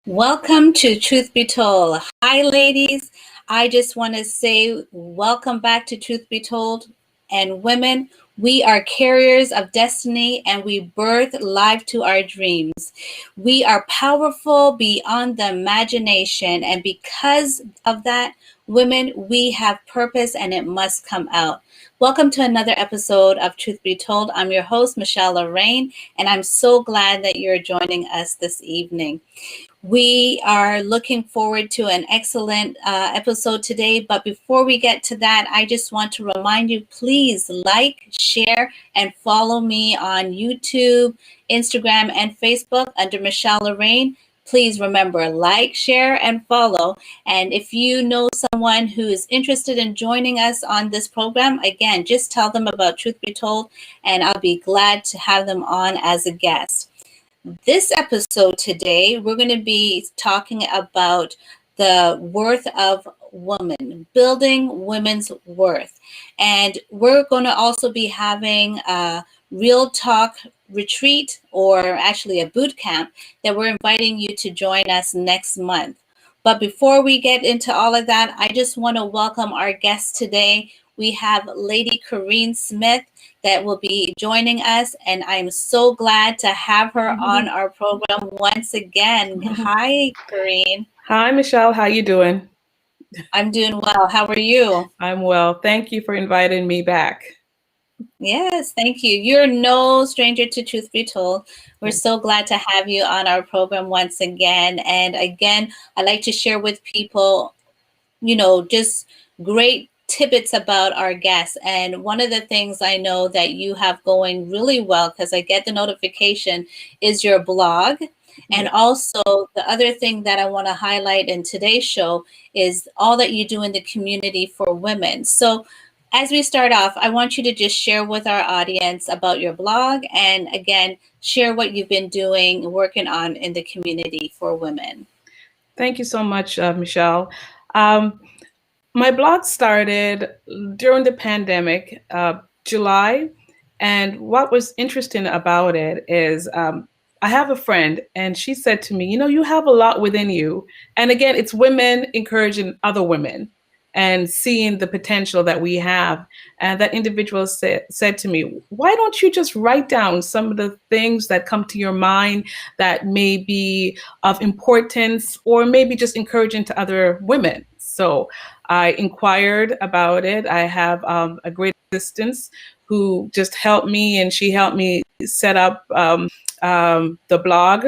Welcome to Truth Be Told. Hi, ladies. I just want to say welcome back to Truth Be Told. And women, we are carriers of destiny and we birth life to our dreams. We are powerful beyond the imagination. And because of that, women, we have purpose and it must come out. Welcome to another episode of Truth Be Told. I'm your host, Michelle Lorraine, and I'm so glad that you're joining us this evening. We are looking forward to an excellent episode today. But before we get to that, I just want to remind you, please like, share, and follow me on YouTube, Instagram, and Facebook under Michelle Lorraine. Please remember, like, share, and follow. And if you know someone who is interested in joining us on this program, again, just tell them about Truth Be Told, and I'll be glad to have them on as a guest. This episode today, we're going to be talking about the worth of women, building women's worth. And we're going to also be having a real talk retreat, or actually a boot camp, that we're inviting you to join us next month. But before we get into all of that, I just want to welcome our guest today. We have Lady Kareen Smith that will be joining us, and I'm so glad to have her on our program once again. Hi, Kareen. Hi, Michelle. How you doing? I'm doing well. How are you? I'm well. Thank you for inviting me back. Yes, thank you. You're no stranger to Truth Be Told. We're so glad to have you on our program once again. And again, I like to share with people, just great tidbits about our guests. And one of the things I know that you have going really well, because I get the notification, is your blog. And also the other thing that I want to highlight in today's show is all that you do in the community for women. So as we start off, I want you to just share with our audience about your blog, and again, share what you've been doing, working on in the community for women. Thank you so much, Michelle. My blog started during the pandemic, July. And what was interesting about it is I have a friend, and she said to me, you have a lot within you. And again, it's women encouraging other women and seeing the potential that we have. And that individual said to me, why don't you just write down some of the things that come to your mind that may be of importance or maybe just encouraging to other women? So I inquired about it. I have a great assistant who just helped me, and she helped me set up the blog,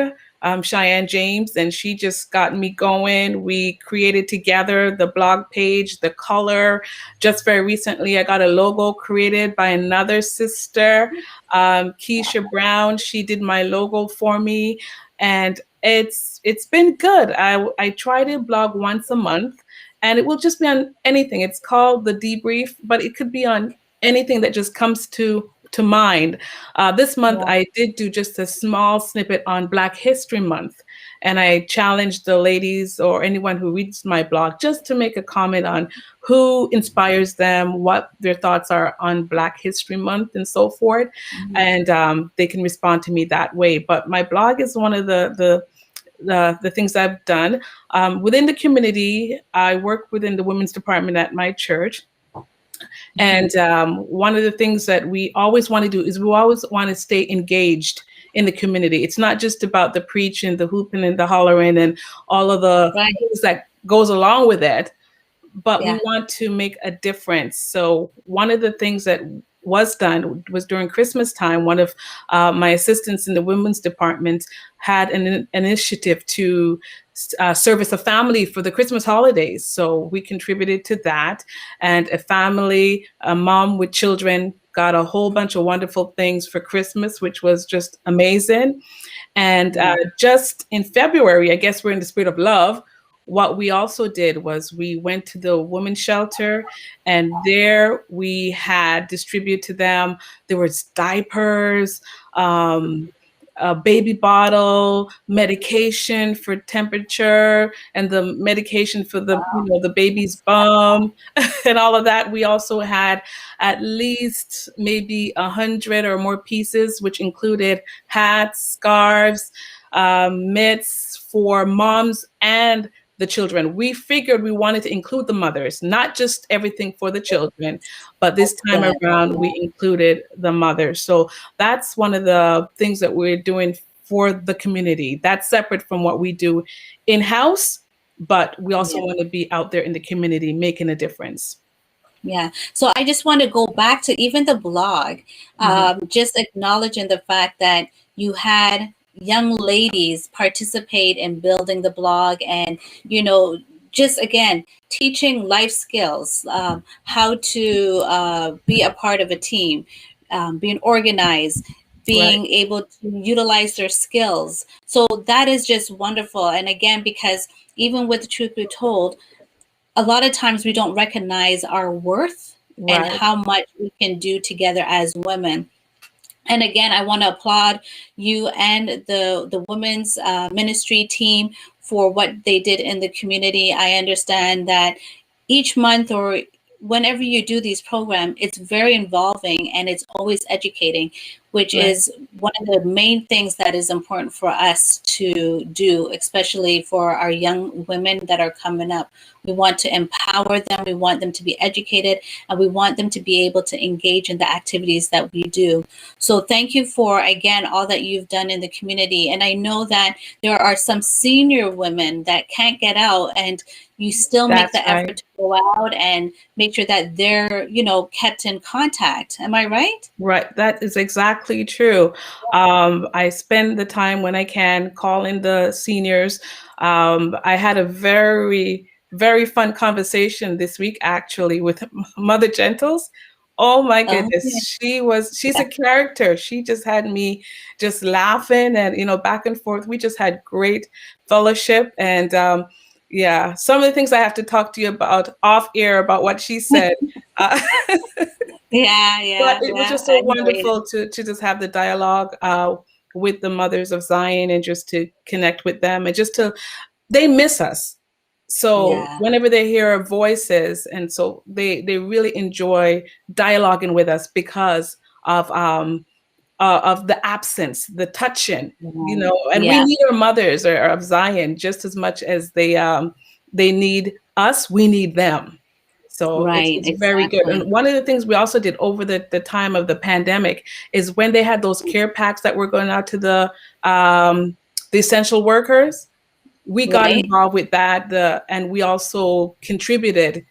Cheyenne James, and she just got me going. We created together the blog page, the color. Just very recently, I got a logo created by another sister, Keisha Brown. She did my logo for me, and it's been good. I try to blog once a month, and it will just be on anything. It's called The Debrief, but it could be on anything that just comes to mind. This month, I did do just a small snippet on Black History Month, and I challenged the ladies or anyone who reads my blog just to make a comment on who inspires them, what their thoughts are on Black History Month, and so forth. And they can respond to me that way. But my blog is one of the things I've done. Within the community, I work within the women's department at my church. And one of the things that we always want to do is we always want to stay engaged in the community. It's not just about the preaching, the hooping and the hollering and all of the things that goes along with it, but we want to make a difference. So one of the things that was done was during Christmas time, one of my assistants in the women's department had an initiative to service a family for the Christmas holidays. So we contributed to that, and a family, a mom with children, got a whole bunch of wonderful things for Christmas, which was just amazing. And Yeah. just in February, I guess we're in the spirit of love. What we also did was we went to the women's shelter, and there we had distributed to them. There was diapers, a baby bottle, medication for temperature, and the medication for the baby's bum, and all of that. We also had at least maybe 100 or more pieces, which included hats, scarves, mitts for moms and the children. We figured we wanted to include the mothers, not just everything for the children, but this That's time good. around we included the mothers. So that's one of the things that we're doing for the community. That's separate from what we do in-house, but we also Yeah. want to be out there in the community making a difference. Yeah. So I just want to go back to even the blog, Mhm. just acknowledging the fact that you had young ladies participate in building the blog and, just again, teaching life skills, how to be a part of a team, being organized, Right, being able to utilize their skills. So that is just wonderful. And again, because even with the truth be told, a lot of times we don't recognize our worth and right. how much we can do together as women. And again, I want to applaud you and the women's ministry team for what they did in the community. I understand that each month or whenever you do these programs, it's very involving and it's always educating, which Right. is one of the main things that is important for us to do, especially for our young women that are coming up. We want to empower them, we want them to be educated, and we want them to be able to engage in the activities that we do. So thank you for, again, all that you've done in the community. And I know that there are some senior women that can't get out, and you still make That's the right. effort to go out and make sure that they're, kept in contact. Am I right? Right, that is exactly true. I spend the time when I can calling the seniors. I had a very, very fun conversation this week actually with Mother Gentles. Oh my Yeah. goodness, she's a character. She just had me just laughing and back and forth. We just had great fellowship and yeah, some of the things I have to talk to you about off air about what she said. Uh, Yeah, But yeah, it was yeah. just so I know wonderful to just have the dialogue with the mothers of Zion and just to connect with them and just to they miss us. So Yeah, whenever they hear our voices, and so they really enjoy dialoguing with us because of the absence, the touching, right. and we Yeah, need our mothers or of Zion just as much as they need us, we need them. So right. it's very good. Exactly. And one of the things we also did over the time of the pandemic is when they had those care packs that were going out to the essential workers, we got Right, involved with that. And we also contributed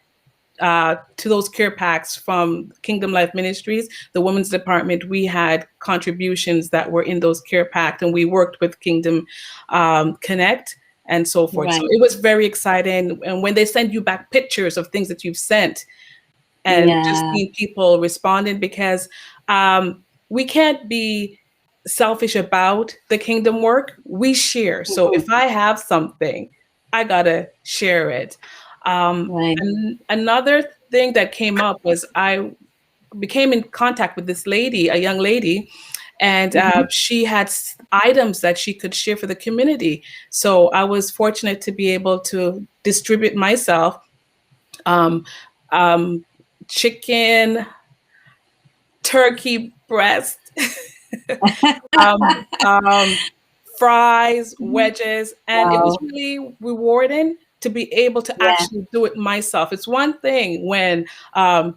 to those care packs from Kingdom Life Ministries, the women's department. We had contributions that were in those care packs, and we worked with Kingdom Connect and so forth. So right. it was very exciting. And when they send you back pictures of things that you've sent, and just Yeah. seeing people responding, because we can't be selfish about the kingdom work. We share. So if Mhm. I have something, I gotta share it. Right. And another thing that came up was I became in contact with this lady, a young lady, and Mhm. she had items that she could share for the community. So I was fortunate to be able to distribute myself um, um, chicken, turkey breast, um, um, fries, wedges, and it was Wow. really rewarding to be able to Yeah, actually do it myself. It's one thing when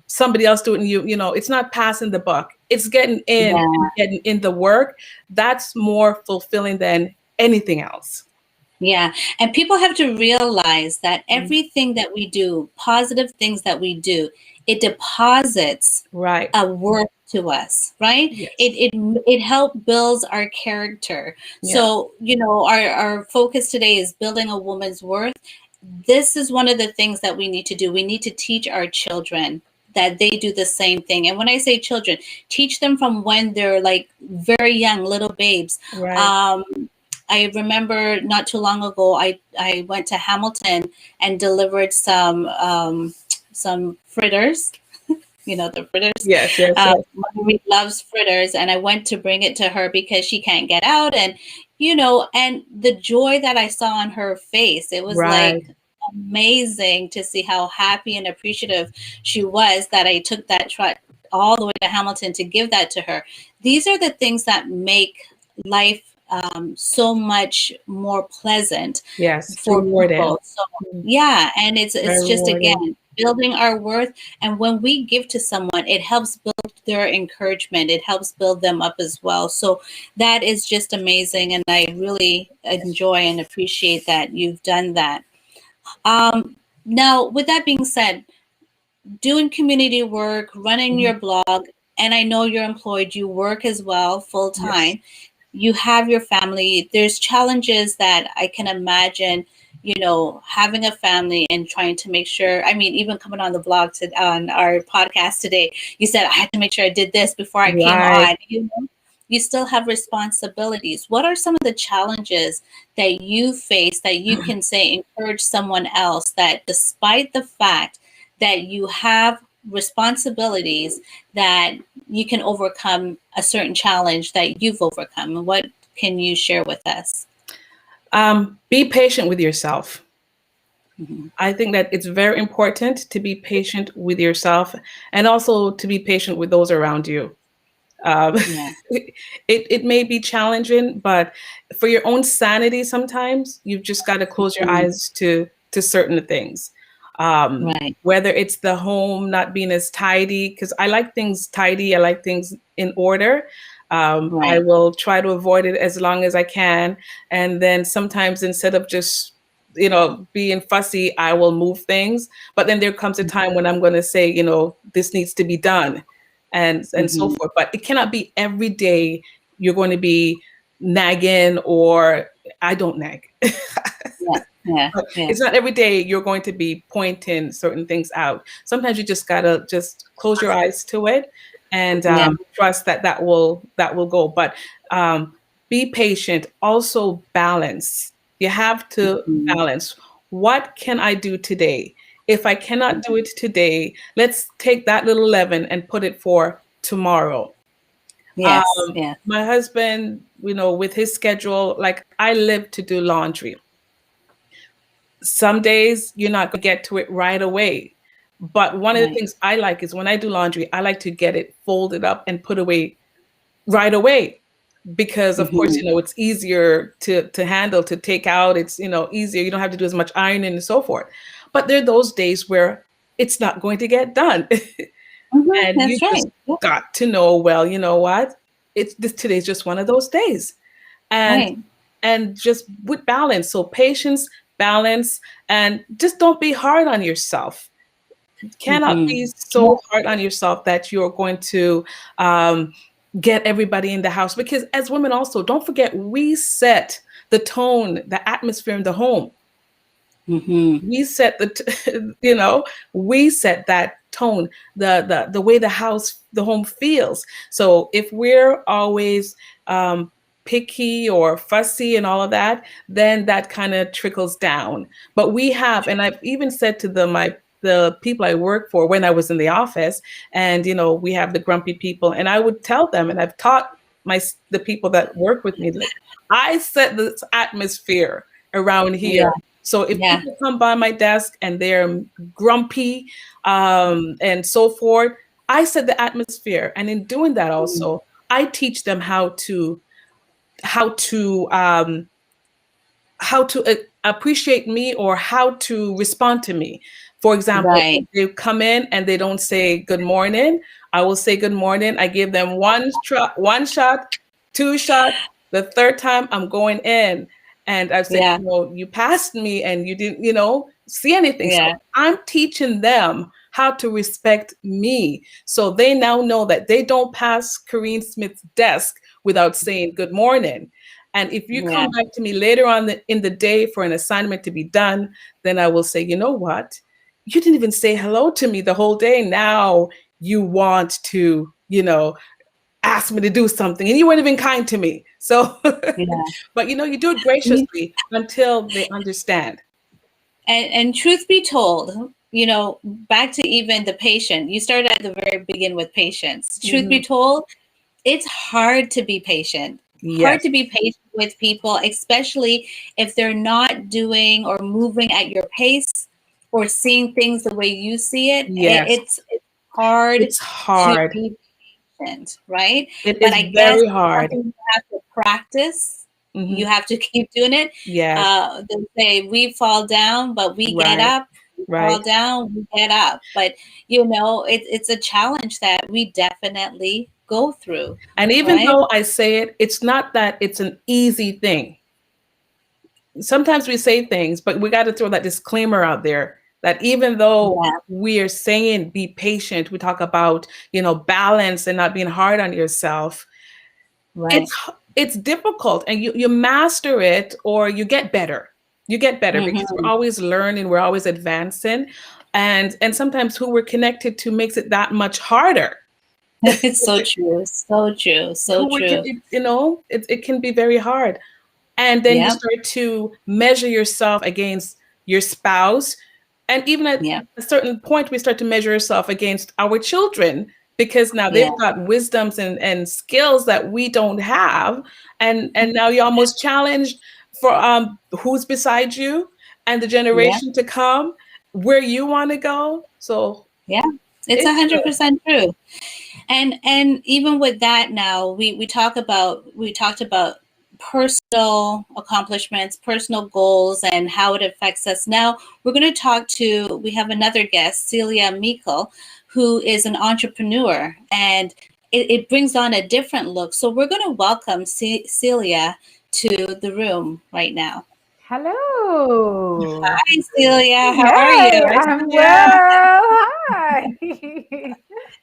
somebody else do it, and it's not passing the buck. It's getting in yeah. and getting in the work. That's more fulfilling than anything else. Yeah, and people have to realize that Mm. everything that we do, positive things that we do, it deposits Right. a worth to us, right? Yes. It helps builds our character. Yeah. So, our focus today is building a woman's worth. This is one of the things that we need to do. We need to teach our children that they do the same thing. And when I say children, teach them from when they're like very young, little babes. Right. Um, I remember not too long ago, I went to Hamilton and delivered some fritters, the fritters. Yes, yes, yes. Marguerite loves fritters, and I went to bring it to her because she can't get out, and and the joy that I saw on her face, it was Right. like amazing to see how happy and appreciative she was that I took that truck all the way to Hamilton to give that to her. These are the things that make life so much more pleasant Yes. for Rewarding. people. So Mm, yeah, and it's very just rewarding. again building our worth. And when we give to someone, it helps build their encouragement. It helps build them up as well. So that is just amazing, and I really enjoy and appreciate that you've done that. Now, with that being said, doing community work, running Mhm. your blog, and I know you're employed, you work as well full Yes. time, you have your family. There's challenges that I can imagine, having a family and trying to make sure. I mean, even coming on the blog on our podcast today, you said I had to make sure I did this before I came Right. on. You still have responsibilities. What are some of the challenges that you face that you can say encourage someone else that despite the fact that you have responsibilities, that you can overcome a certain challenge that you've overcome? What can you share with us? Be patient with yourself. Hmm. I think that it's very important to be patient with yourself and also to be patient with those around you. Um, Yeah. it may be challenging, but for your own sanity, sometimes you've just got to close your Mm. eyes to certain things. Right. Whether it's the home not being as tidy, because I like things tidy, I like things in order. I Right. will try to avoid it as long as I can. And then sometimes instead of just being fussy, I will move things. But then there comes a time when I'm going to say, this needs to be done and so Hmm. forth. But it cannot be every day you're going to be nagging, or I don't nag. Yeah. Yeah. But Yeah. it's not every day you're going to be pointing certain things out. Sometimes you just gotta just close your eyes to it and Yeah. trust that that will go. But be patient. Also balance. You have to Mhm. balance. What can I do today? If I cannot do it today, let's take that little leaven and put it for tomorrow. Yes. Yes. My husband, with his schedule, like I live to do laundry. Some days you're not going to get to it right away. But one of the Right. things I like is when I do laundry, I like to get it folded up and put away right away because of course, Hmm. it's easier to handle, to take out. It's, easier. You don't have to do as much ironing and so forth. But there are those days where it's not going to get done. Hmm. And you That's just right. Yeah. got to know, well, you know what? Today's just one of those days. And Right. just with balance. So patience, balance, and just don't be hard on yourself. You cannot Hmm. be Yeah. so hard on yourself that you're going to um, get everybody in the house. Because as women, also, don't forget, we set the tone, the atmosphere in the home. Hmm. We set we set that tone, the way the home feels. So if we're always um picky or fussy and all of that, then that kind of trickles down. But we have, and I've even said to the people I work for when I was in the office, and we have the grumpy people, and I would tell them, and I've taught the people that work with me, like, I set this atmosphere around Yeah. here. So if Yeah. people come by my desk and they're grumpy and so forth, I set the atmosphere. And in doing that, Mm. also, I teach them how to um, appreciate me, or how to respond to me. For example, if Right. they come in and they don't say good morning, I will say good morning. I give them one shot, two shots. The third time I'm going in, and I've said, Yeah. you passed me and you didn't, see anything. So Yeah. I'm teaching them how to respect me. So they now know that they don't pass Kareen Smith's desk without saying good morning. And if you Yeah. come back to me later on in the day for an assignment to be done, then I will say, you know what? You didn't even say hello to me the whole day. Now you want to, ask me to do something and you weren't even kind to me. So, Yeah. but you do it graciously until they understand. And truth be told, back to even the patient, you started at the very beginning with patience. Truth be told, it's hard to be patient. Hard Yes. to be patient with people, especially if they're not doing or moving at your pace or seeing things the way you see it. Yes. It's hard It's to hard. be patient, right? It But is I guess very it's hard. something you have to practice. Hmm. You have to keep doing it. Yes. They say we fall down, but we get Right. up. We fall Right. down, we get up. But it's a challenge that we definitely go through, And even right? though I say it, it's not that it's an easy thing. Sometimes we say things, but we got to throw that disclaimer out there that even though Yeah, we are saying be patient, we talk about, balance and not being hard on yourself. right. It's difficult, and you master it or you get better. You get better because we're Hmm. always learning, we're always advancing. And sometimes who we're connected to makes it that much harder. It's so true, so true, so Who we can, true. it can be very hard. And then you Yep, start to measure yourself against your spouse. And even at yep, a certain point, we start to measure ourselves against our children because now yeah, they've got wisdoms and skills that we don't have. And now you're almost challenged for who's beside you and the yeah, generation to come, where you want to go. So yeah. It's it's 100% true. And even with that, now we talked about personal accomplishments, personal goals, and how it affects us. Now we have another guest, Celia Meikle, who is an entrepreneur, and it brings on a different look. So we're going to welcome Celia to the room right now. Hello. Hi, Celia. How are you? Hey, Hi, I'm Sonia. well. Hi.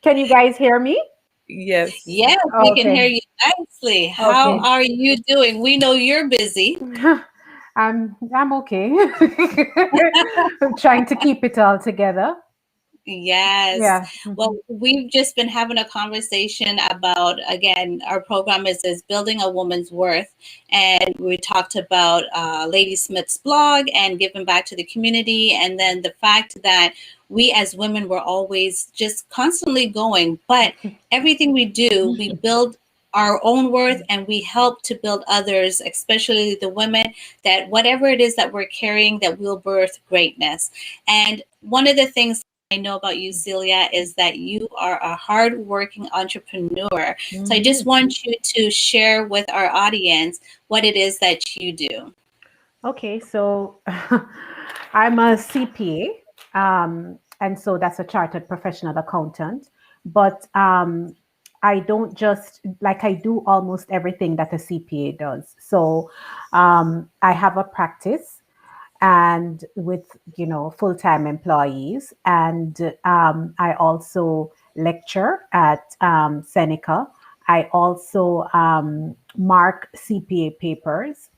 Can you guys hear me? Yes. Yes, we can hear Okay. you nicely. How Okay. are you doing? We know you're busy. I'm okay. I'm trying to keep it all together. Yes. Yeah. Well, we've just been having a conversation about, again, our program is Building a Woman's Worth. And we talked about Lady Smith's blog and giving back to the community. And then the fact that we as women were always just constantly going, but everything we do, we build our own worth and we help to build others, especially the women, that whatever it is that we're carrying, that will birth greatness. And one of the things I know about you, Celia, is that you are a hardworking entrepreneur. So I just Mhm. want you to share with our audience what it is that you do. Okay, so I'm a CPA, and so that's a chartered professional accountant. But I don't just like I do almost everything that a CPA does. So I have a practice and with full-time employees, and I also lecture at Seneca. I also mark CPA papers,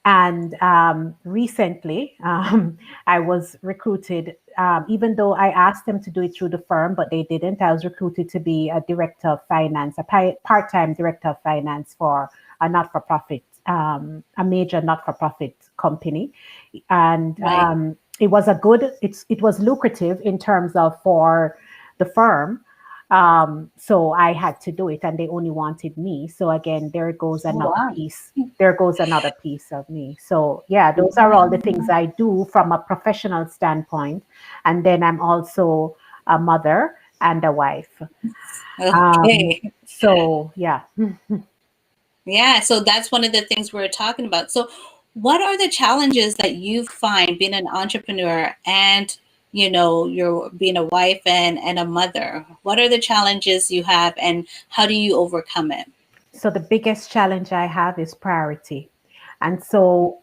and recently, I was recruited, even though I asked them to do it through the firm, but they didn't. I was recruited to be a director of finance, a part time director of finance for a not for profit, a major not for profit company. And Right. it was lucrative in terms of for the firm. So I had to do it, and they only wanted me. So again, Oh, wow. there goes another piece of me. So yeah, those are all the things I do from a professional standpoint. And then I'm also a mother and a wife. Okay. So yeah. Yeah. So that's one of the things we're talking about. So, what are the challenges that you find being an entrepreneur and you're being a wife and a mother? What are the challenges you have and how do you overcome it? So the biggest challenge I have is priority. And so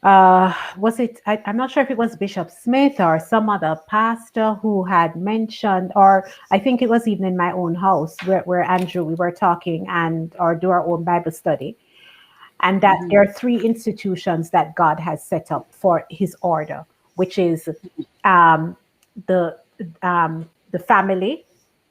was it I'm not sure if it was Bishop Smith or some other pastor who had mentioned, or I think it was even in my own house where Andrew, we were talking and or do our own Bible study, and that Mhm. there are three institutions that God has set up for his order, which is um, the the family,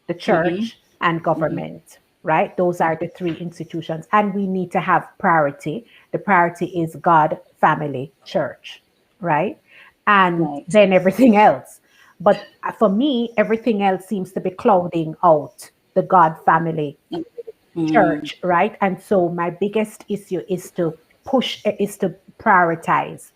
the Mhm. church, and government, right? Those are the three institutions. And we need to have priority. The priority is God, family, church, right? And Right. then everything else. But for me, everything else seems to be clouding out the God, family, Mm, church, right? And so my biggest issue is to prioritize.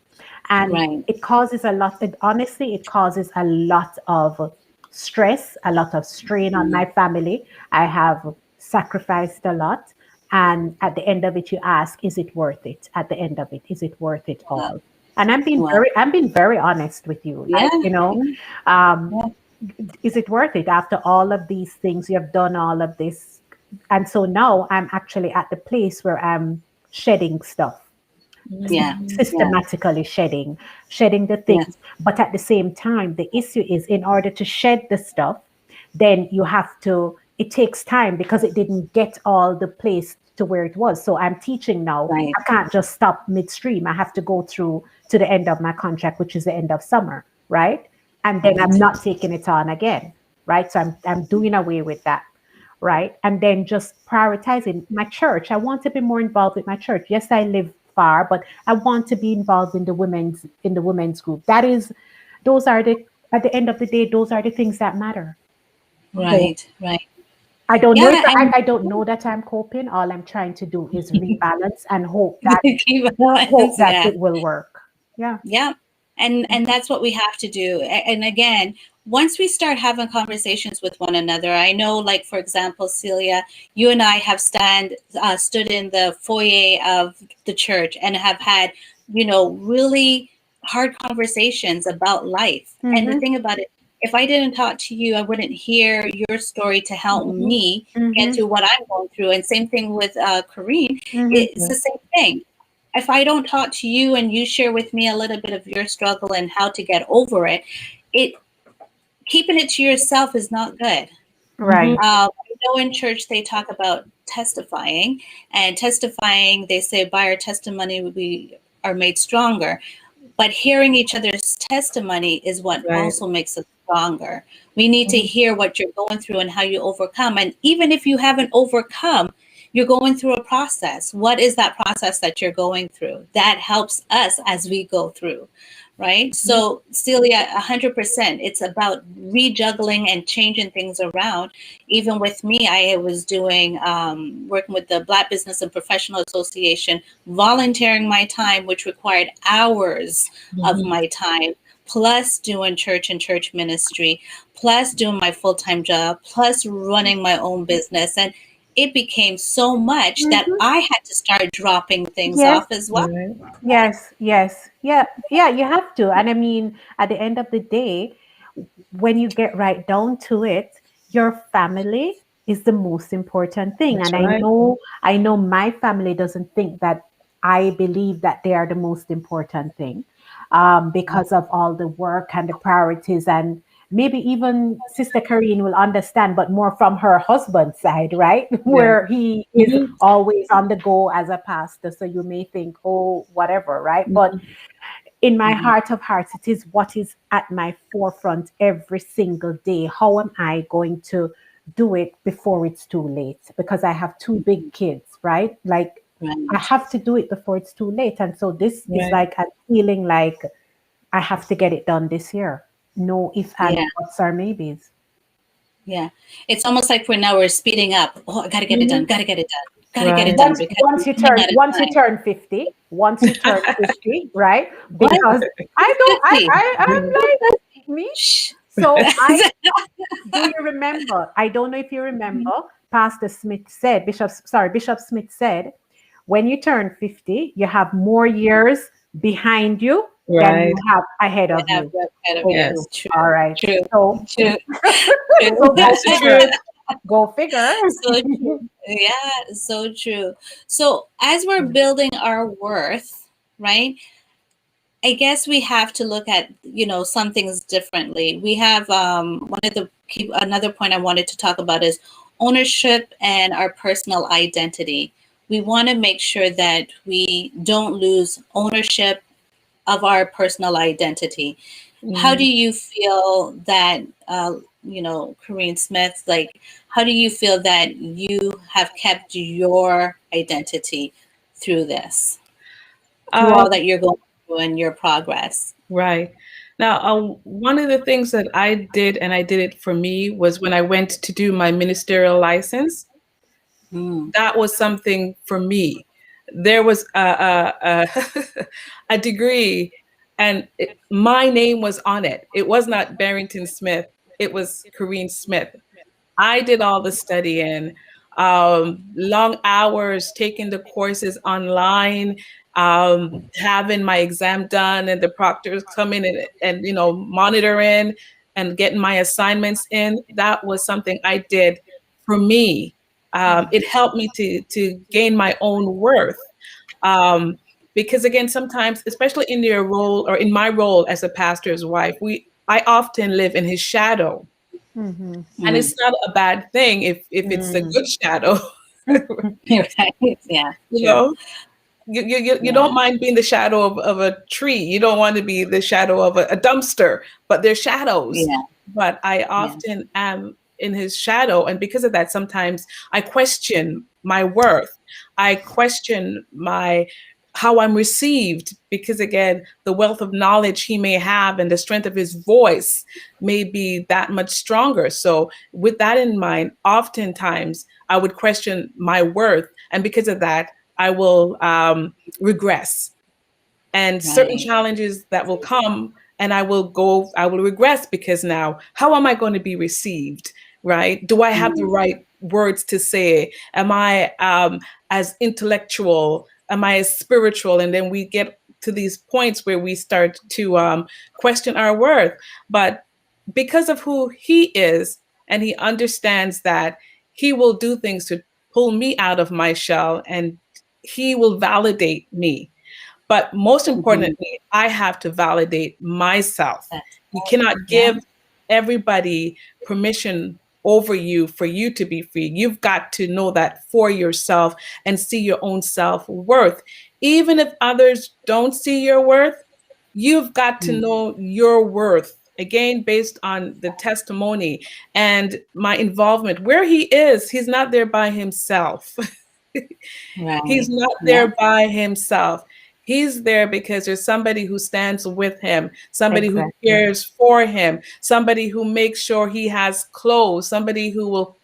And right. it causes a lot, honestly, it causes a lot of stress, a lot of strain on Mm, my family. I have sacrificed a lot. And at the end of it, you ask, is it worth it? At the end of it, is it worth it wow. all? And Wow. I'm being very honest with you. Yeah. Um, Yeah. is it worth it after all of these things? You have done all of this. And so now I'm actually at the place where I'm shedding stuff, Yeah. Yeah. systematically shedding the Yeah. things. But at the same time, the issue is in order to shed the stuff, then you have to, it takes time because it didn't get all the place to where it was. So I'm teaching now. Right. I can't just stop midstream. I have to go through to the end of my contract, which is the end of summer, right? And then I'm Right. not taking it on again, right? So I'm doing away with that, right? And then just prioritizing my church. I want to be more involved with my church. Yes, I live far, but I want to be involved in the women's group. That is, those are the at the end of the day, those are the things that matter. So Right. Right. I don't know if Yeah. And I don't know that I'm coping. All I'm trying to do is rebalance and keep balance. hope that Yeah. it will work. Yeah. Yeah. And that's what we have to do. And again, once we start having conversations with one another, I know, like, for example, Celia, you and I have stood in the foyer of the church and have had, really hard conversations about life. And the Mm-hmm. thing about it, if I didn't talk to you, I wouldn't hear your story to help Mm-hmm. me get Mm-hmm. through what I'm going through. And same thing with Kareen. It's Mm-hmm. the same thing. If I don't talk to you and you share with me a little bit of your struggle and how to get over it, it keeping it to yourself is not good. Right. I know in church they talk about testifying, and testifying, they say by our testimony we are made stronger. But hearing each other's testimony is what Right. also makes us stronger. We need to Mm-hmm. hear what you're going through and how you overcome. And even if you haven't overcome, you're going through a process. What is that process that you're going through? That helps us as we go through, right? So, Celia, 100%, it's about rejuggling and changing things around. Even with me, I was doing working with the Black Business and Professional Association, volunteering my time, which required hours of my time, plus doing church and church ministry, plus doing my full-time job, plus running my own business. And it became so much that Mm-hmm. I had to start dropping things Yes. off as well. Right. Yes. Yes. Yeah. Yeah. You have to. And I mean, at the end of the day, when you get right down to it, your family is the most important thing. That's And right. I know my family doesn't think that I believe that they are the most important thing, because of all the work and the priorities. And maybe even Sister Kareen will understand, but more from her husband's side, right? Yeah. Where he is always on the go as a pastor. So you may think, oh, whatever, right? But in my Mhm. heart of hearts, it is what is at my forefront every single day. How am I going to do it before it's too late? Because I have two big kids, right? Like, I Right. have to do it before it's too late. And so this is Right. like a feeling like I have to get it done this year. No if and Yeah. buts or maybes. Yeah. It's almost like we're speeding up. Oh, I gotta get it done, Mhm. gotta get it done, gotta get it Right. done because we're running out of time. Once you turn 50, right? What? Because Fifty. I'm like me. Shh. So do you remember? I don't know if you remember, Bishop Smith said, when you turn 50, you have more years behind you than Right. you have ahead I of have you. that kind of, Okay. yes, Yes. true, All right. true, So true, true. so go That's the figure. truth. Go figure. So true. Yeah, so true. So as we're building our worth, right? I guess we have to look at, some things differently. We have another point I wanted to talk about is ownership and our personal identity. We want to make sure that we don't lose ownership of our personal identity. How do Mm, you feel that, Kareen Smith, like, how do you feel that you have kept your identity through this, through uh, all that you're going through and your progress? right. Now, one of the things that I did, and I did it for me, was when I went to do my ministerial license. Mm, That was something for me. There was a a degree, and my name was on it. It was not Barrington Smith. It was Kareen Smith. I did all the studying, long hours, taking the courses online, having my exam done, and the proctors coming and monitoring and getting my assignments in. That was something I did for me. It helped me to gain my own worth. Um, because again, sometimes, especially in your role or in my role as a pastor's wife, I often live in his shadow. Mm-hmm. And it's mm. not a bad thing if it's a Mm. good shadow. You're right. Yeah, you true. know, you don't Yeah, mind being the shadow of a tree. You don't want to be the shadow of a dumpster, but they're shadows. yeah, But I yeah. often am in his shadow. And because of that, sometimes I question my worth. I question my how I'm received because again, the wealth of knowledge he may have and the strength of his voice may be that much stronger. So with that in mind, oftentimes I would question my worth. And because of that, I will regress and certain Right. challenges that will come and I will regress because now how am I going to be received, right? Do I have the Mm, right words to say? Am I as intellectual? Am I as spiritual? And then we get to these points where we start to question our worth. But because of who he is, and he understands that he will do things to pull me out of my shell and he will validate me, but most mhm. importantly, I have to validate myself. That's You right. cannot Yeah, give everybody permission over you for you to be free. You've got to know that for yourself and see your own self worth. Even if others don't see your worth, you've got to mm, know your worth. Again, based on the testimony and my involvement, where he is, he's not there by himself. He's right. not Yeah, there by himself. He's there because there's somebody who stands with him, somebody who Exactly. cares for him, somebody who makes sure he has clothes, somebody who will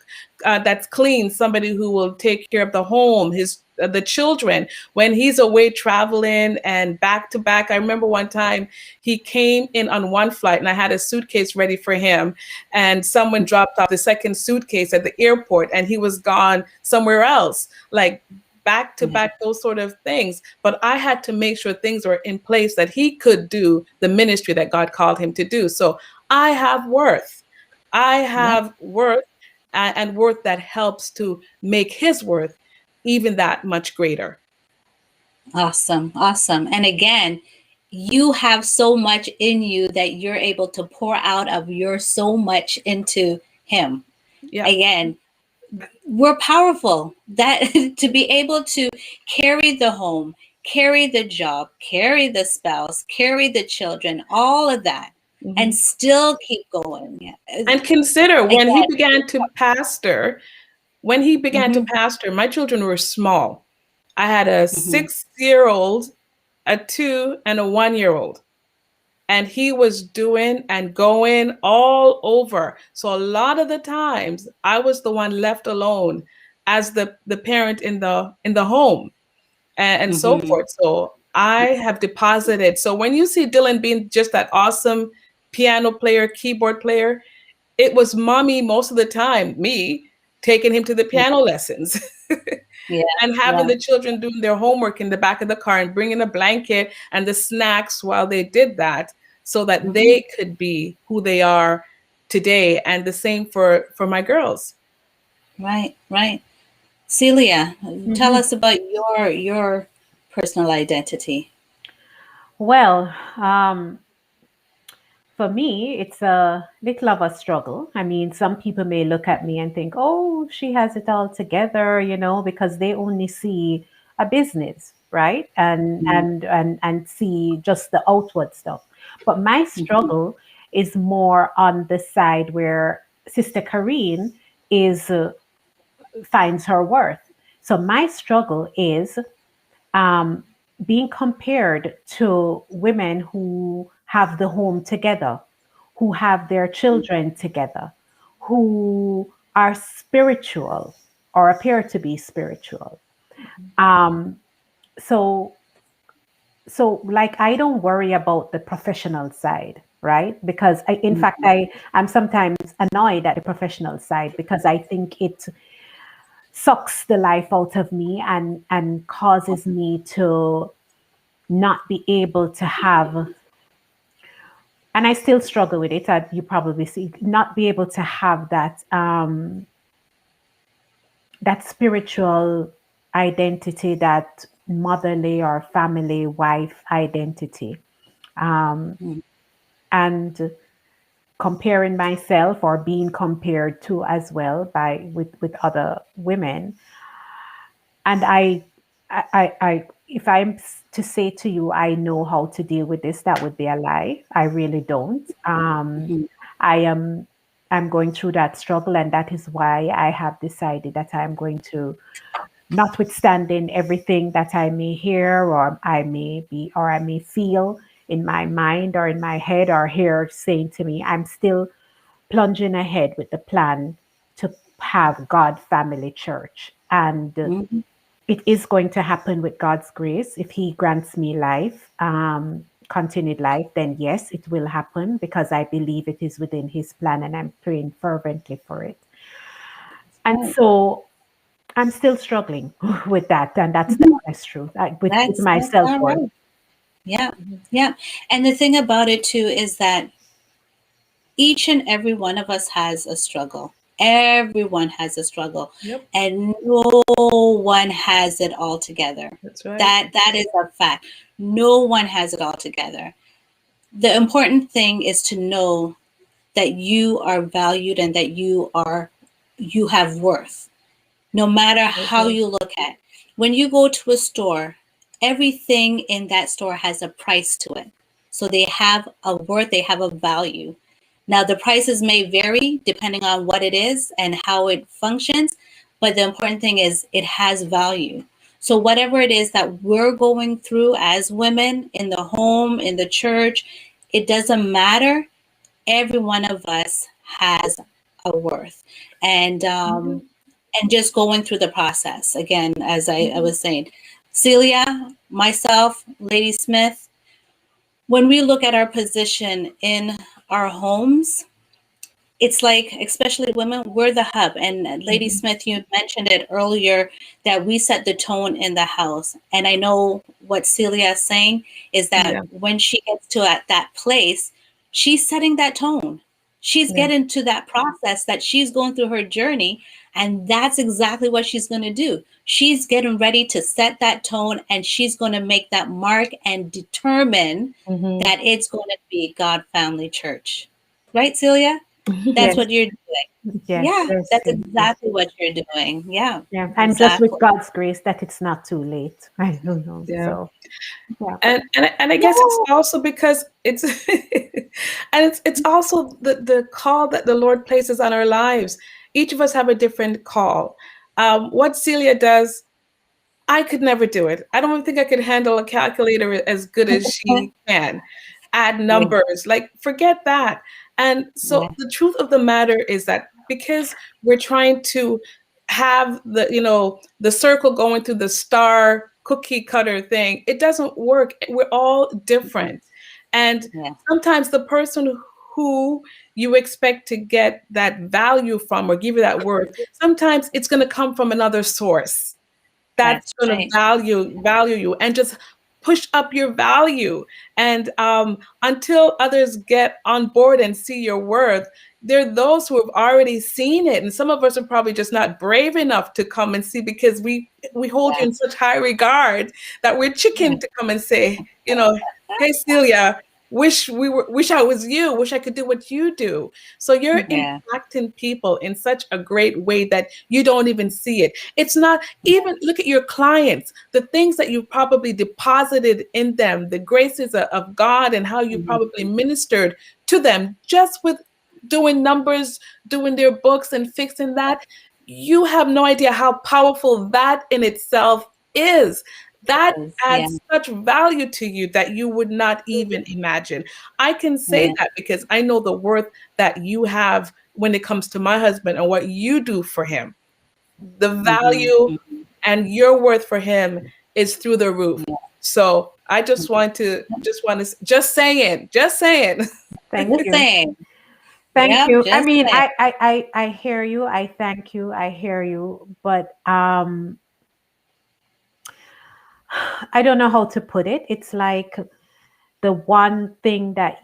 that's clean, somebody who will take care of the home, his the children when he's away traveling and back to back. I remember one time he came in on one flight and I had a suitcase ready for him, and someone dropped off the second suitcase at the airport and he was gone somewhere else. Like back to yeah, back, those sort of things. But I had to make sure things were in place that he could do the ministry that God called him to do. So I have worth. I yeah. have worth and worth that helps to make his worth even that much greater. Awesome. Awesome. And again, you have so much in you that you're able to pour out of your so much into him. Yeah. Again, we're powerful that to be able to carry the home, carry the job, carry the spouse, carry the children, all of that, and Mhm. still keep going. And consider Again, when he began to hmm pastor, my children were small. I had a hmm 6-year old, a 2, and a 1-year old. And he was doing and going all over. So a lot of the times I was the one left alone as the parent in the home and so hmm forth. So I have deposited. So when you see Dylan being just that awesome piano player, keyboard player, it was mommy most of the time, me taking him to the yeah, piano lessons. yeah, And having yeah. the children doing their homework in the back of the car and bringing a blanket and the snacks while they did that so that hmm they could be who they are today, and the same for my girls. Right, right. Celia, tell Hmm. us about your personal identity. Well, for me, it's a little of a struggle. I mean, some people may look at me and think, oh, she has it all together, because they only see a business. right? And see just the outward stuff. But my struggle is more on the side where Sister Kareen is finds her worth. So my struggle is um, being compared to women who have the home together, who have their children together, who are spiritual or appear to be spiritual. Um, so so like I don't worry about the professional side, right? Because in fact I'm sometimes annoyed at the professional side because I think it sucks the life out of me and causes me to not be able to have, and I still struggle with it, you probably see, not be able to have that spiritual identity, that motherly or family wife identity. And comparing myself or being compared to as well by with other women. And if I'm to say to you, I know how to deal with this, that would be a lie. I really don't. I am I'm going through that struggle, and that is why I have decided that I'm going to, notwithstanding everything that I may hear or I may be or I may feel in my mind or in my head or hear saying to me, I'm still plunging ahead with the plan to have God Family Church. And it is going to happen with God's grace. If He grants me life, continued life, then yes, it will happen because I believe it is within His plan and I'm praying fervently for it. And so I'm still struggling with that. And that's the honest truth, with my self worth. Right. Yeah. Yeah. And the thing about it too is that each and every one of us has a struggle. Everyone has a struggle. Yep. And no one has it all together. That's right. That is a fact. No one has it all together. The important thing is to know that you are valued and that you have worth. No matter how you look at it. When you go to a store, everything in that store has a price to it. So they have a worth, they have a value. Now, the prices may vary depending on what it is and how it functions, but the important thing is it has value. So whatever it is that we're going through as women in the home, in the church, it doesn't matter. Every one of us has a worth. And just going through the process again, as I was saying, Celia, myself, Lady Smith, when we look at our position in our homes, it's like, especially women, we're the hub. And Lady Smith, you mentioned it earlier that we set the tone in the house. And I know what Celia is saying is that when she gets to that place, she's setting that tone. She's getting to that process that she's going through her journey. And that's exactly what she's going to do. She's getting ready to set that tone, and she's going to make that mark and determine that it's going to be God Family Church. Right, Celia? That's what you're doing. That's exactly what you're doing. Yeah. And just with God's grace that it's not too late. I don't know. So and I guess it's also because it's and it's also the call that the Lord places on our lives. Each of us have a different call. What Celia does, I could never do it. I don't think I could handle a calculator as good as she can. Add numbers, like forget that. And so the truth of the matter is that because we're trying to have the circle going through the star cookie cutter thing, it doesn't work. We're all different. And sometimes the person who you expect to get that value from or give you that word, sometimes it's going to come from another source that's going to value you and just push up your value. And until others get on board and see your worth, there are those who have already seen it. And some of us are probably just not brave enough to come and see because we hold you in such high regard that we're chicken to come and say, hey, Celia, wish I was you, wish I could do what you do. So you're Yeah. impacting people in such a great way that you don't even see it. It's not even, look at your clients, the things that you probably deposited in them, the graces of God, and how you probably ministered to them just with doing numbers, doing their books and fixing that. You have no idea how powerful that in itself is. That Yeah. adds such value to you that you would not even imagine. I can say Yeah. that because I know the worth that you have when it comes to my husband and what you do for him. The value and your worth for him is through the roof. So I just want to just saying. Thank Just you. saying. Thank Yep, you. I just mean, saying. I hear you. I thank you. I hear you. But I don't know how to put it. It's like the one thing that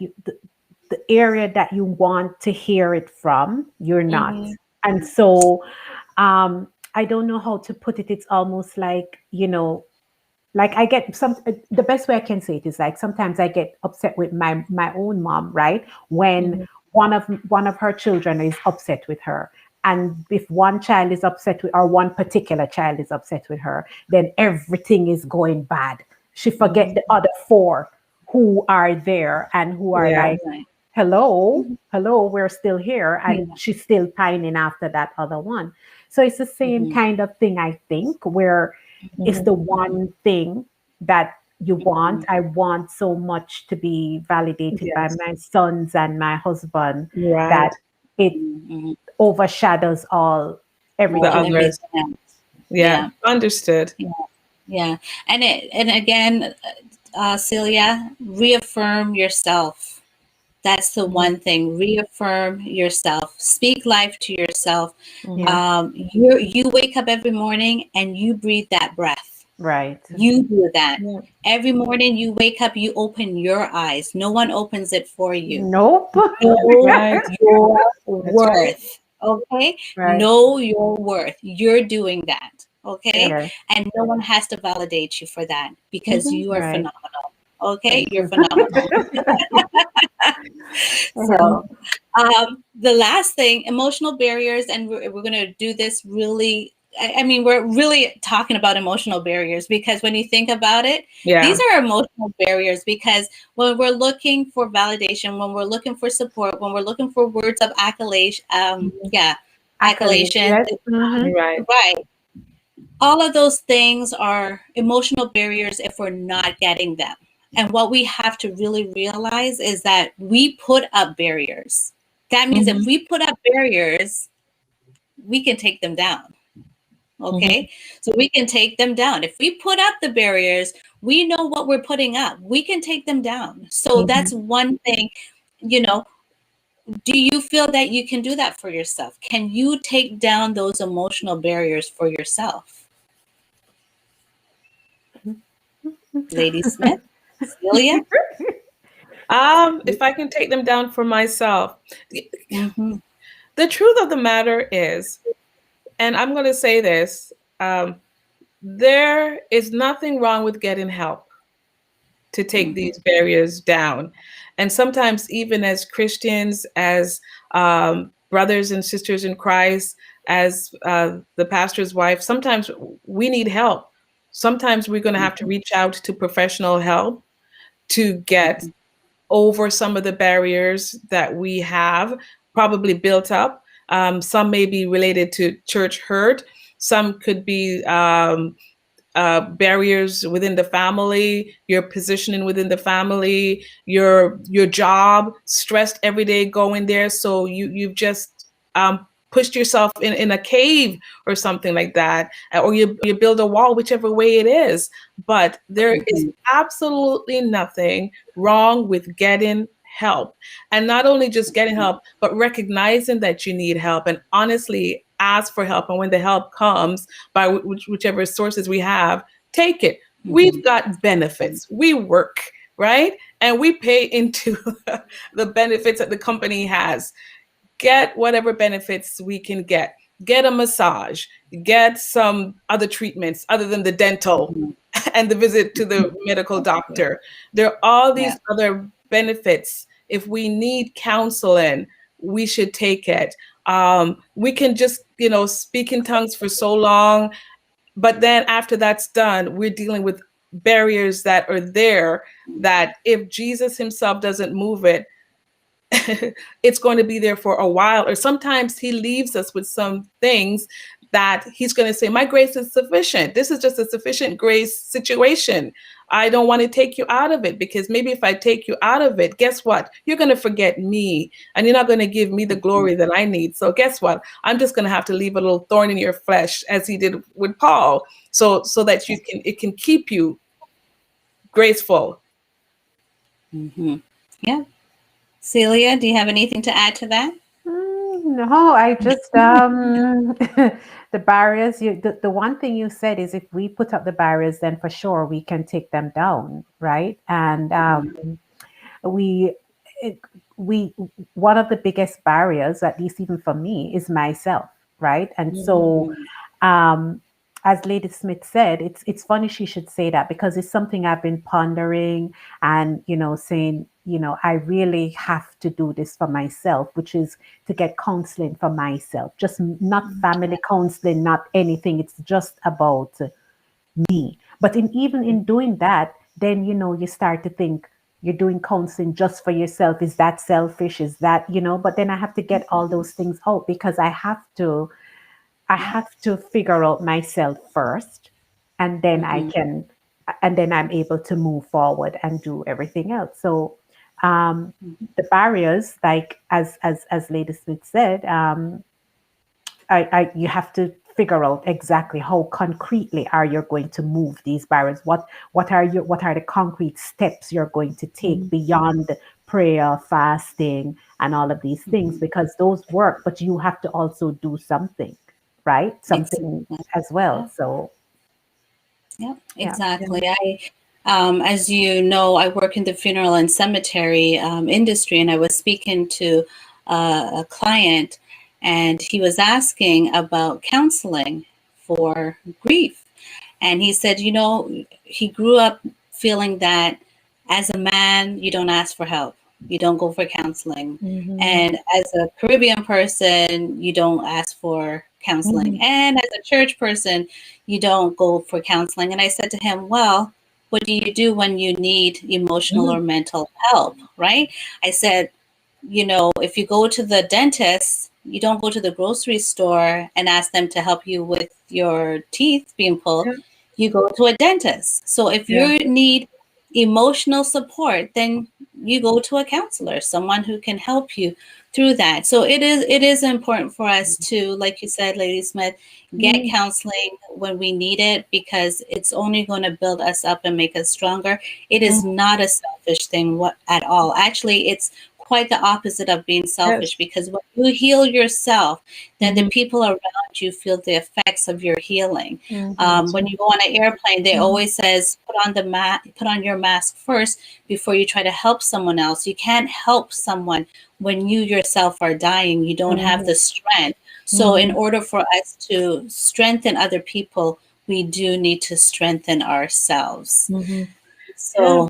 the area that you want to hear it from, you're not. Mhm. And so I don't know how to put it. It's almost like, like I get the best way I can say it is like sometimes I get upset with my own mom, right? When Mhm. one of her children is upset with her. And if one child is upset with, or one particular child is upset with her, then everything is going bad. She forget Mhm. the other four who are there and who are Yeah. like, Right. hello, we're still here. And Yeah. she's still pining after that other one. So it's the same Mhm. kind of thing, I think, where it's Mhm. the one thing that you want. Mhm. I want so much to be validated by Yes. my sons and my husband Right. that it Mhm. overshadows The All everything else. others. everything else. Yeah. Yeah. Understood. Yeah. Yeah. And again, Celia, reaffirm yourself. That's the Mhm. one thing. Reaffirm yourself. Speak life to yourself. Mhm. Yeah, You wake up every morning and you breathe that breath. right. You do that. Yeah. Every morning you wake up, you open your eyes. No one opens it for you. Nope. Know Right. your That's right. worth. Okay? Right. Know your worth. You're doing that. Okay? Yes. And no one has to validate you for that because Mhm. you are Right. phenomenal. Okay? Thank You're you. phenomenal. Uh-huh. So, the last thing, emotional barriers, and we're going to do this really. I mean, we're really talking about emotional barriers because when you think about it, these Yeah. are emotional barriers because when we're looking for validation, when we're looking for support, when we're looking for words of accolade, Mhm. Accolades. accolation, Yes. Hmm. Right. right? All of those things are emotional barriers if we're not getting them. And what we have to really realize is that we put up barriers. That means if Mhm. we put up barriers, we can take them down. Mhm. Okay. So we can take them down. If we put up the barriers, we know what we're putting up. We can take them down. So that's Mhm. one thing, you know, do you feel that you can do that for yourself? Can you take down those emotional barriers for yourself? Lady Smith, Celia? If I can take them down for myself, Mm-hmm. the truth of the matter is, and I'm going to say this, um, there is nothing wrong with getting help to take Mm-hmm. these barriers down. And sometimes, even as Christians, as brothers and sisters in Christ, as the pastor's wife, sometimes we need help. Sometimes we're going to have to reach out to professional help to get over some of the barriers that we have probably built up. Some may be related to church hurt. Some could be barriers within the family, your positioning within the family, your job, stressed every day going there. So you've just pushed yourself in a cave or something like that, or you build a wall, whichever way it is. But there is Mm-hmm. absolutely nothing wrong with getting help, and not only just getting help, but recognizing that you need help and honestly ask for help. And when the help comes, by whichever sources we have, take it. Mm-hmm. We've got benefits. We work, right? And we pay into the benefits that the company has. Get whatever benefits we can get. Get a massage, get some other treatments other than the dental Mm-hmm. and the visit to the medical doctor. There are all Yeah. these other benefits. If we need counseling, we should take it. We can just, speak in tongues for so long, but then after that's done, we're dealing with barriers that are there, that if Jesus himself doesn't move it, it's going to be there for a while. Or sometimes he leaves us with some things that he's going to say, my grace is sufficient. This is just a sufficient grace situation. I don't want to take you out of it, because maybe if I take you out of it, guess what? You're going to forget me, and you're not going to give me the glory that I need. So guess what? I'm just going to have to leave a little thorn in your flesh, as he did with Paul, so that it can keep you graceful. Mm-hmm. Yeah. Celia, do you have anything to add to that? No, I just the barriers. The one thing you said is, if we put up the barriers, then for sure we can take them down, right? And we it, we one of the biggest barriers, at least even for me, is myself, right? And so as Lady Smith said, it's funny she should say that, because it's something I've been pondering, and saying, I really have to do this for myself, which is to get counseling for myself, just not family counseling, not anything. It's just about me. But even in doing that, then you start to think, you're doing counseling just for yourself. Is that selfish? Is that, but then I have to get all those things out, because I have to figure out myself first, and then and then I'm able to move forward and do everything else. So the barriers, like as Lady Smith said, you have to figure out exactly how concretely are you going to move these barriers. What are the concrete steps you're going to take beyond prayer, fasting, and all of these things, because those work, but you have to also do something, right? Something as well. So yeah, exactly. As you know, I work in the funeral and cemetery industry, and I was speaking to a client, and he was asking about counseling for grief. And he said, he grew up feeling that as a man, you don't ask for help. You don't go for counseling. And as a Caribbean person, you don't ask for counseling. And as a church person, you don't go for counseling. And I said to him, well, what do you do when you need emotional or mental help, right? I said, if you go to the dentist, you don't go to the grocery store and ask them to help you with your teeth being pulled. You go to a dentist. So if you need emotional support, then you go to a counselor, someone who can help you through that. So it is important for us to, like you said, Lady Smith, get counseling when we need it, because it's only going to build us up and make us stronger. It is not a selfish thing at all. Actually, it's quite the opposite of being selfish, because when you heal yourself, then the people around you feel the effects of your healing. When you go on an airplane, they always says, put on your mask first before you try to help someone else. You can't help someone when you yourself are dying. You don't have the strength. So in order for us to strengthen other people, we do need to strengthen ourselves. So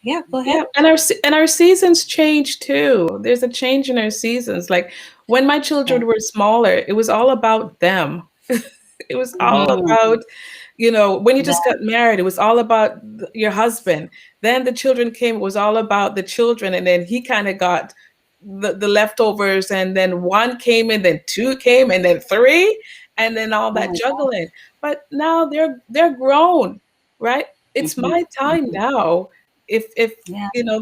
yeah, go ahead. Yeah, and our seasons change too. There's a change in our seasons. Like when my children were smaller, it was all about them. It was all about, when you just got married, it was all about your husband. Then the children came, it was all about the children, and then he kind of got the leftovers, and then one came, and then two came, and then three, and then all that juggling. But now they're grown, right? It's my time now. If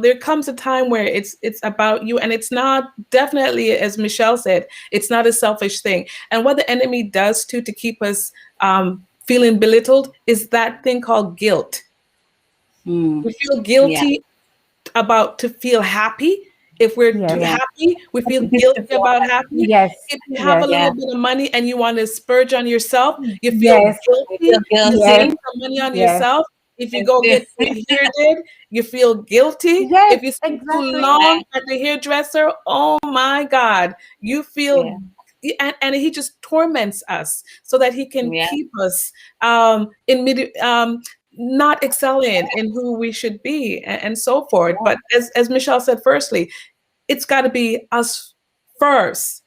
there comes a time where it's about you, and it's not, definitely, as Michelle said, it's not a selfish thing. And what the enemy does too, to keep us feeling belittled, is that thing called guilt. We feel guilty about to feel happy. If we're happy, we feel guilty about happy. If you have a little bit of money and you want to splurge on yourself, you feel guilty. You spend some money on yourself. If you go get your hair did, you feel guilty. If you spend too long at the hairdresser, oh my God, you feel. And he just torments us so that he can keep us not excelling in who we should be, and so forth. But as Michelle said, firstly, it's got to be us first,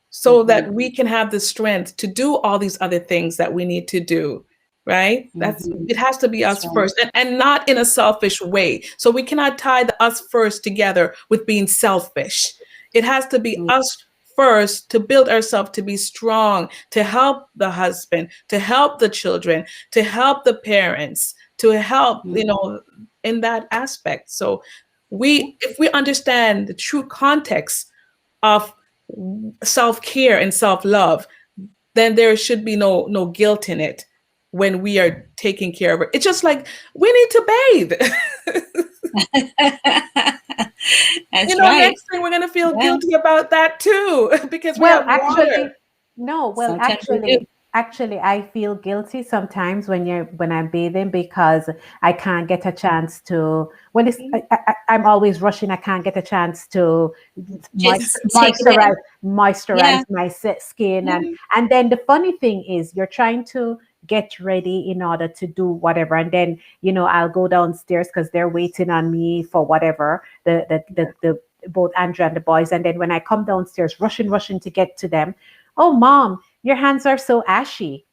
so that we can have the strength to do all these other things that we need to do, right? It has to be us first, and not in a selfish way. So we cannot tie the us first together with being selfish. It has to be us first to build ourselves to be strong, to help the husband, to help the children, to help the parents, to help, in that aspect. So if we understand the true context of self-care and self-love, then there should be no guilt in it when we are taking care of it. It's just like we need to bathe. That's right. Next thing we're gonna feel guilty about that too, because we have water. Actually, I feel guilty sometimes when I'm bathing, because I can't get a chance to. When I'm always rushing. I can't get a chance to Just take it moisturize my skin, and then the funny thing is, you're trying to get ready in order to do whatever, and then I'll go downstairs because they're waiting on me for whatever, the both Andrew and the boys, and then when I come downstairs, rushing to get to them, oh mom, your hands are so ashy.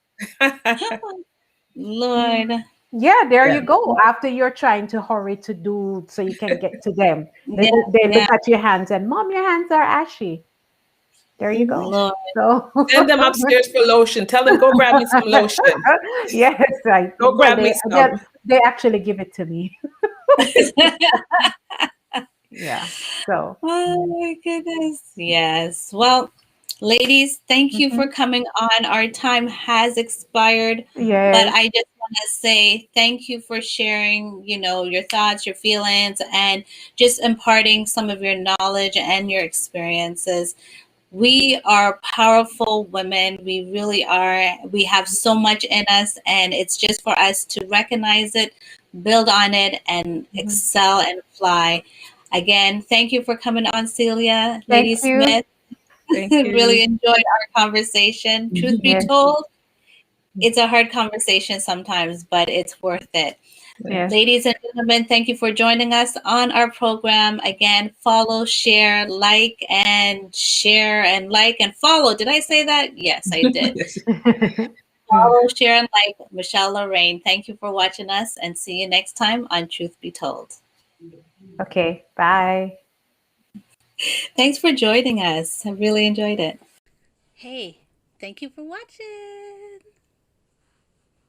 Lord. Yeah, there you go. After you're trying to hurry to do so you can get to them, they look at your hands and, mom, your hands are ashy. There you go. Lord. So send them upstairs for lotion. Tell them, go grab me some lotion. Yes, right. Go grab me some. They actually give it to me. Yeah. So. Oh my goodness. Yes. Well, ladies, thank you for coming on. Our time has expired. Yes. But I just want to say thank you for sharing, your thoughts, your feelings, and just imparting some of your knowledge and your experiences. We are powerful women. We really are. We have so much in us, and it's just for us to recognize it, build on it, and excel and fly. Again, thank you for coming on, Celia. Lady Smith. Thank you. Really enjoyed our conversation. Truth be told, it's a hard conversation sometimes, but it's worth it. Yes. Ladies and gentlemen, thank you for joining us on our program. Again, follow, share, like, and share, and like, and follow. Did I say that? Yes, I did. Follow, share, and like Michelle Lorraine. Thank you for watching us, and see you next time on Truth Be Told. Okay, bye. Thanks for joining us. I really enjoyed it. Hey, thank you for watching.